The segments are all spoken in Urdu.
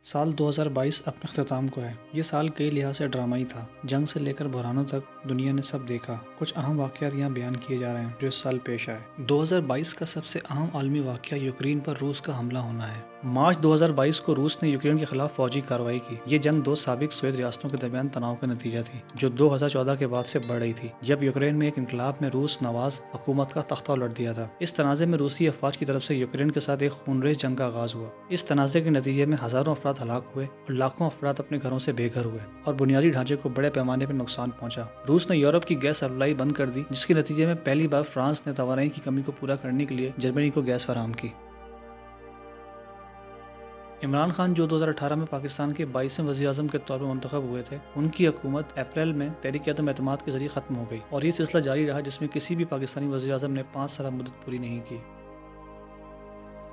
سال 2022 اپنے اختتام کو ہے۔ یہ سال کئی لحاظ سے ڈرامائی تھا۔ جنگ سے لے کر بحرانوں تک دنیا نے سب دیکھا۔ کچھ اہم واقعات یہاں بیان کیے جا رہے ہیں جو اس سال پیش آئے۔ 2022 کا سب سے اہم عالمی واقعہ یوکرین پر روس کا حملہ ہونا ہے۔ مارچ 2022 کو روس نے یوکرین کے خلاف فوجی کارروائی کی۔ یہ جنگ دو سابق سوویت ریاستوں کے درمیان تناؤ کا نتیجہ تھی جو 2014 کے بعد سے بڑھ رہی تھی، جب یوکرین میں ایک انقلاب میں روس نواز حکومت کا تختہ الٹ دیا تھا۔ اس تنازع میں روسی افواج کی طرف سے یوکرین کے ساتھ ایک خونریز جنگ کا آغاز ہوا۔ اس تنازع کے نتیجے میں ہزاروں افراد ہلاک ہوئے اور لاکھوں افراد اپنے گھروں سے بے گھر ہوئے اور بنیادی ڈھانچے کو بڑے پیمانے پر نقصان پہنچا۔ روس نے یورپ کی گیس سپلائی بند کر دی، جس کے نتیجے میں پہلی بار فرانس نے توانائی کی کمی کو پورا کرنے کے لیے جرمنی کو گیس فراہم کی۔ عمران خان جو 2018 میں پاکستان کے 22ویں وزیر اعظم کے طور پر منتخب ہوئے تھے، ان کی حکومت اپریل میں تحریک عدم اعتماد کے ذریعے ختم ہو گئی اور یہ سلسلہ جاری رہا جس میں کسی بھی پاکستانی وزیر اعظم نے 5 سالہ مدت پوری نہیں کی۔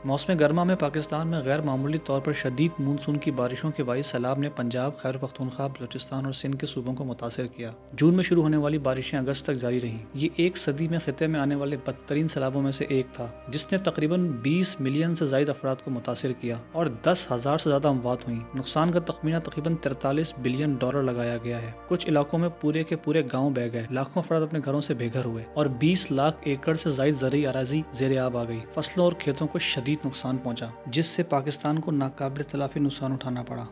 موسم گرما میں پاکستان میں غیر معمولی طور پر شدید مونسون کی بارشوں کے باعث سیلاب نے پنجاب، خیبر پختونخوا، بلوچستان اور سندھ کے صوبوں کو متاثر کیا۔ جون میں شروع ہونے والی بارشیں اگست تک جاری رہیں۔ یہ ایک صدی میں خطے میں آنے والے بدترین سیلابوں میں سے ایک تھا، جس نے تقریباً 20 ملین سے زائد افراد کو متاثر کیا اور 10,000 سے زیادہ اموات ہوئیں۔ نقصان کا تخمینہ تقریباً $43 بلین لگایا گیا ہے۔ کچھ علاقوں میں پورے کے پورے گاؤں بہہ گئے، لاکھوں افراد اپنے گھروں سے بے گھر ہوئے اور 20 لاکھ ایکڑ سے زائد زرعی اراضی زیر آب آ گئی۔ فصلوں اور کھیتوں کو شدید نقصان پہنچا، جس سے پاکستان کو ناقابل تلافی نقصان اٹھانا پڑا۔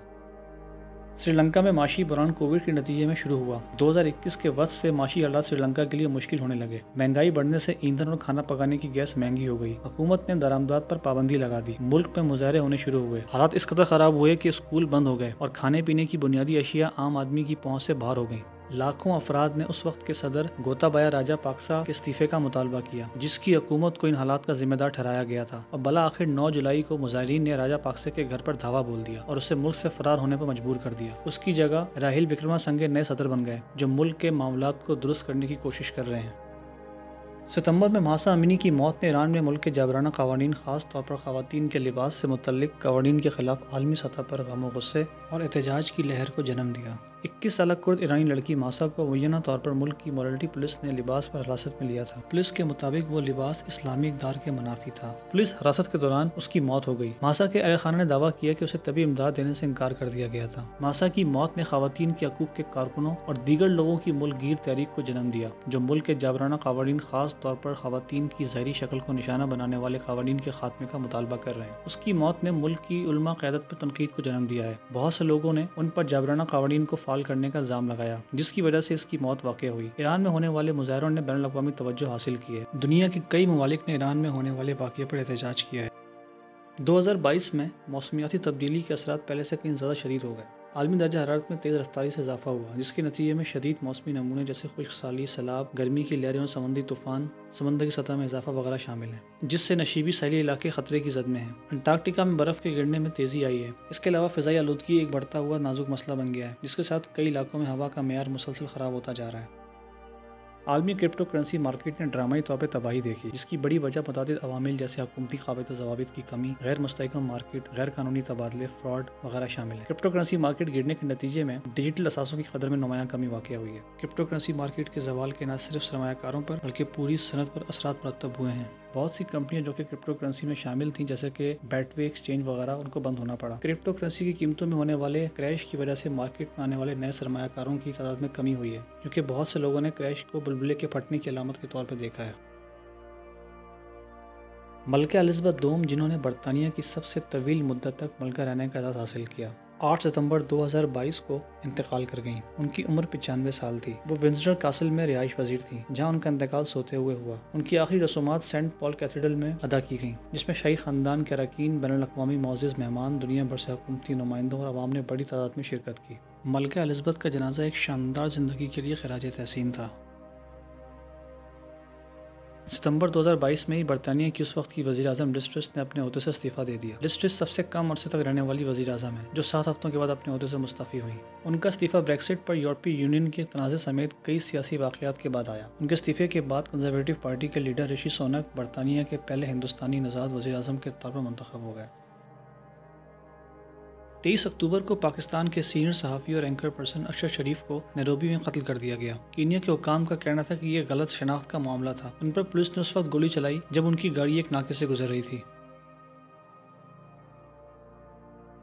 سری لنکا میں معاشی بحران کووڈ کے نتیجے میں شروع ہوا۔ 2021 کے وسط سے معاشی حالات سری لنکا کے لیے مشکل ہونے لگے۔ مہنگائی بڑھنے سے ایندھن اور کھانا پکانے کی گیس مہنگی ہو گئی۔ حکومت نے درآمدات پر پابندی لگا دی۔ ملک میں مظاہرے ہونے شروع ہوئے۔ حالات اس قدر خراب ہوئے کہ اسکول بند ہو گئے اور کھانے پینے کی بنیادی اشیاء عام آدمی کی پہنچ سے باہر ہو گئیں۔ لاکھوں افراد نے اس وقت کے صدر گوتابایا راجا پاکسا کے استعفے کا مطالبہ کیا، جس کی حکومت کو ان حالات کا ذمہ دار ٹھہرایا گیا تھا، اور بالآخر 9 جولائی کو مظاہرین نے راجا پاکسا کے گھر پر دھاوا بول دیا اور اسے ملک سے فرار ہونے پر مجبور کر دیا۔ اس کی جگہ راہیل وکرما سنگھے نئے صدر بن گئے، جو ملک کے معاملات کو درست کرنے کی کوشش کر رہے ہیں۔ ستمبر میں ماسا امینی کی موت نے ایران میں ملک کے جابرانہ قوانین، خاص طور پر خواتین کے لباس سے متعلق قوانین کے خلاف عالمی سطح پر غم و غصے اور احتجاج کی لہر کو جنم دیا۔ 21 سالہ کرد ایرانی لڑکی ماسا کو مبینہ طور پر ملک کی مورالٹی پولیس نے لباس پر حراست میں لیا تھا۔ پولیس کے مطابق وہ لباس اسلامی اقدار کے منافی تھا۔ پولیس حراست کے دوران اس کی موت ہو گئی۔ ماسا کے اہل خانہ نے دعویٰ کیا کہ اسے طبی امداد دینے سے انکار کر دیا گیا تھا۔ ماسا کی موت نے خواتین کے حقوق کے کارکنوں اور دیگر لوگوں کی ملک گیر تحریک کو جنم دیا، جو ملک کے جابرانہ قوانین، خاص طور پر خواتین کی ظاہری شکل کو نشانہ بنانے والے قوانین کے خاتمے کا مطالبہ کر رہے ہیں۔ اس کی موت نے ملک کی علماء قیادت پر تنقید کو جنم دیا ہے۔ بہت سے لوگوں نے ان پر جابرانہ قوانین کو فعال کرنے کا الزام لگایا، جس کی وجہ سے اس کی موت واقع ہوئی۔ ایران میں ہونے والے مظاہروں نے بین الاقوامی توجہ حاصل کی ہے۔ دنیا کے کئی ممالک نے ایران میں ہونے والے واقعے پر احتجاج کیا ہے۔ 2022 میں موسمیاتی تبدیلی کے اثرات پہلے سے کہیں زیادہ شدید ہو گئے۔ عالمی درجہ حرارت میں تیز رفتاری سے اضافہ ہوا، جس کے نتیجے میں شدید موسمی نمونے جیسے خشک سالی، سیلاب، گرمی کی لہریں اور سمندری طوفان، سمندر کی سطح میں اضافہ وغیرہ شامل ہیں، جس سے نشیبی ساحلی علاقے خطرے کی زد میں ہیں۔ انٹارکٹیکا میں برف کے گرنے میں تیزی آئی ہے۔ اس کے علاوہ فضائی آلودگی ایک بڑھتا ہوا نازک مسئلہ بن گیا ہے، جس کے ساتھ کئی علاقوں میں ہوا کا معیار مسلسل خراب ہوتا جا رہا ہے۔ عالمی کرپٹو کرنسی مارکیٹ نے ڈرامائی طور پر تباہی دیکھی، جس کی بڑی وجہ متعدد عوامل جیسے حکومتی قابل ضوابط کی کمی، غیر مستحکم مارکیٹ، غیر قانونی تبادلے، فراڈ وغیرہ شامل ہے۔ کرپٹو کرنسی مارکیٹ گرنے کے نتیجے میں ڈیجیٹل اثاثوں کی قدر میں نمایاں کمی واقع ہوئی ہے۔ کرپٹو کرنسی مارکیٹ کے زوال کے نہ صرف سرمایہ کاروں پر بلکہ پوری صنعت پر اثرات مرتب ہوئے ہیں۔ بہت سی کمپنیاں جو کہ کرپٹو کرنسی میں شامل تھیں، جیسے کہ بیٹ وے ایکسچینج وغیرہ، ان کو بند ہونا پڑا۔ کرپٹو کرنسی کی قیمتوں میں ہونے والے کریش کی وجہ سے مارکیٹ میں آنے والے نئے سرمایہ کاروں کی تعداد میں کمی ہوئی ہے، کیونکہ بہت سے لوگوں نے کریش کو بلبلے کے پھٹنے کی علامت کے طور پر دیکھا ہے۔ ملکہ الزبتھ دوم، جنہوں نے برطانیہ کی سب سے طویل مدت تک ملکہ رہنے کا اعزاز حاصل کیا، 8 ستمبر 2022 کو انتقال کر گئیں۔ ان کی عمر 95 سال تھی۔ وہ ونزڈر کاسل میں رہائش پذیر تھیں، جہاں ان کا انتقال سوتے ہوئے ہوا۔ ان کی آخری رسومات سینٹ پال کیتھیڈرل میں ادا کی گئیں، جس میں شاہی خاندان کے اراکین، بین الاقوامی معزز مہمان، دنیا بھر سے حکومتی نمائندوں اور عوام نے بڑی تعداد میں شرکت کی۔ ملکہ الزبتھ کا جنازہ ایک شاندار زندگی کے لیے خراج تحسین تھا۔ ستمبر 2022 میں ہی برطانیہ کی اس وقت کی وزیر اعظم لز ٹرس نے اپنے عہدے سے استعفیٰ دے دیا۔ لز ٹرس سب سے کم عرصے تک رہنے والی وزیر اعظم ہیں، جو 7 ہفتوں کے بعد اپنے عہدے سے مستعفی ہوئیں۔ ان کا استعفیٰ بریکسٹ پر یورپی یونین کے تنازع سمیت کئی سیاسی واقعات کے بعد آیا۔ ان کے استعفے کے بعد کنزرویٹو پارٹی کے لیڈر رشی سونک برطانیہ کے پہلے ہندوستانی نژاد وزیر اعظم کے طور پر منتخب ہو گئے۔ 23 اکتوبر کو پاکستان کے سینئر صحافی اور اینکر پرسن اشرف شریف کو نیروبی میں قتل کر دیا گیا۔ کینیا کے حکام کا کہنا تھا کہ یہ غلط شناخت کا معاملہ تھا۔ ان پر پولیس نے اس وقت گولی چلائی جب ان کی گاڑی ایک ناکے سے گزر رہی تھی۔